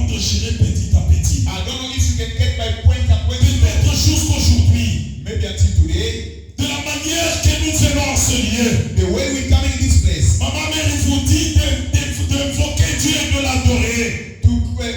comprendre, j'irai petit à petit. I don't know if you can get my point across. Peut-être jusqu'aujourd'hui, Maybe until today, de la manière que nous venons en ce lieu, the way we come in this place, Maman Mère vous dit d'invoquer Dieu et de l'adorer. to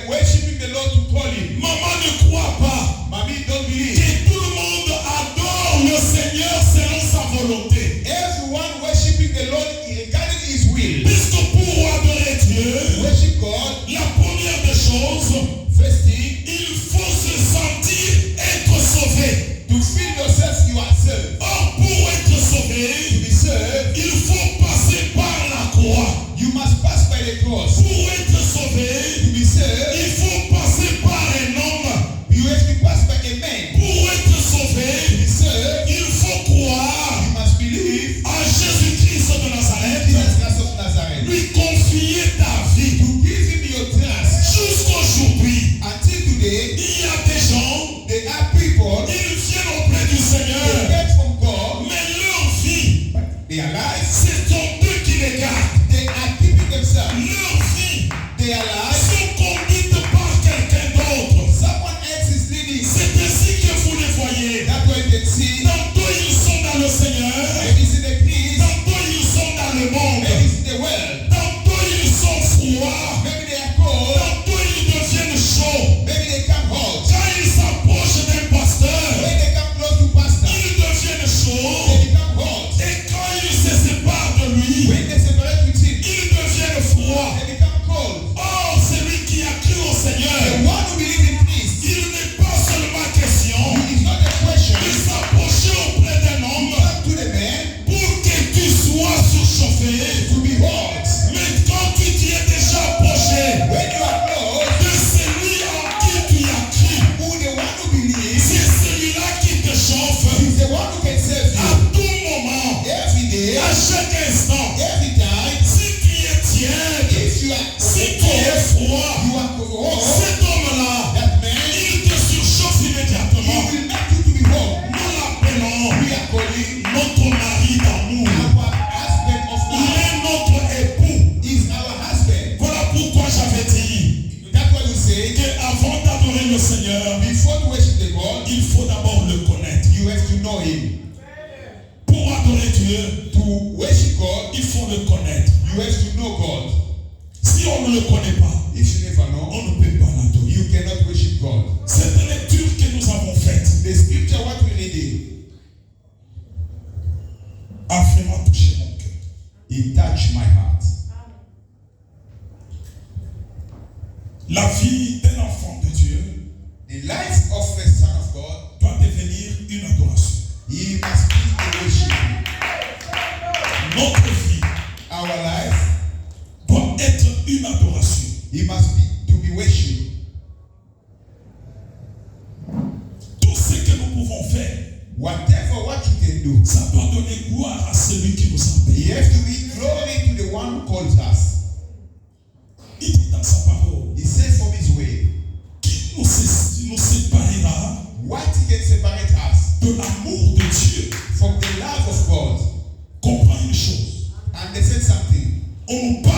worshiping the Lord, to call Him. Maman ne croit pas Mommy, don't believe. que tout le monde adore le Seigneur selon sa volonté. Everyone worshiping the Lord regarding His will. Puisque pour adorer Dieu, Worship God. la première des choses, First thing, il faut se sentir être sauvé. to feel yourself you are saved. Or, pour être To sauvé, be saved, il faut passer par la croix. you must pass by the cross. Pour être sauvé, To be saved, il faut passer par un homme. you have to pass by a man. Pour être To sauvé, be saved, il faut croire you must believe en Jésus-Christ de Nazareth, Jesus Christ of Nazareth. lui confier ta vie. To give Him your trust. Jusqu'aujourd'hui, Until today, il y a des gens, there are people, ils viennent auprès du they Seigneur, get from God, mais leur vie, their life, c'est sont eux qui les gardent. they are keeping themselves. Leur vie Their life, sont conduites par quelqu'un d'autre. someone else is leading. C'est ainsi que vous les voyez. That's why you can see, Tantôt ils sont dans le Seigneur, maybe it's in the peace, tantôt ils sont dans le monde, maybe it's in the world, tantôt ils sont froids, maybe they are cold, tantôt ils deviennent chauds. maybe they come hot. Quand ils s'approchent d'un pasteur, When they come close to pastor, ils deviennent chauds. they become hot. Et quand ils se séparent de lui, When they separate with him, ils deviennent froids. they become cold. Or, celui qui a cru au The Seigneur, one who believes in peace, il n'est pas seulement question it's not a question. de s'approcher auprès d'un homme Come to the man pour que tu sois surchauffé. to be hot. Mais quand tu t'y es déjà approché When you are close, de celui en qui tu as cru, who the one who believes c'est celui-là qui te chauffe is the one who can save à you. tout moment, Every day, à chaque instant. every time, Si tu es tiède, if you are si tu es froid, you are hot, cet homme-là, that man, il te surchauffe he immédiatement. will make you to be hot. Nous l'appelons We are calling notre mari d'amour. our husband of Il love. est notre époux. Is our husband. Voilà pourquoi j'avais dit That's why we say, qu'avant d'adorer le Seigneur, before to worship the God, il faut d'abord le connaître. you have to know Him. Pour adorer Dieu, To worship God, il faut le connaître. you have to know God. Si on ne le connaît pas, If you never know, on ne peut pas l'adorer. you cannot worship God. Cette lecture que nous avons faite The scripture, what we reading, a vraiment touché mon cœur. it touched my heart. La vie d'un enfant de Dieu The life of a son of God, doit devenir une adoration. he must be a worship. Notre vie Our life, doit être une adoration. he must be to be worship. Tout ce que nous pouvons faire, Whatever what you can do, ça doit donner gloire à celui qui nous a payé. you have to be glory to the one who calls us. Il dit dans sa parole, He says from his way, qui nous séparera what he can separate us de l'amour de Dieu. from the love of God. Comprends une chose. Understand something. On nous parle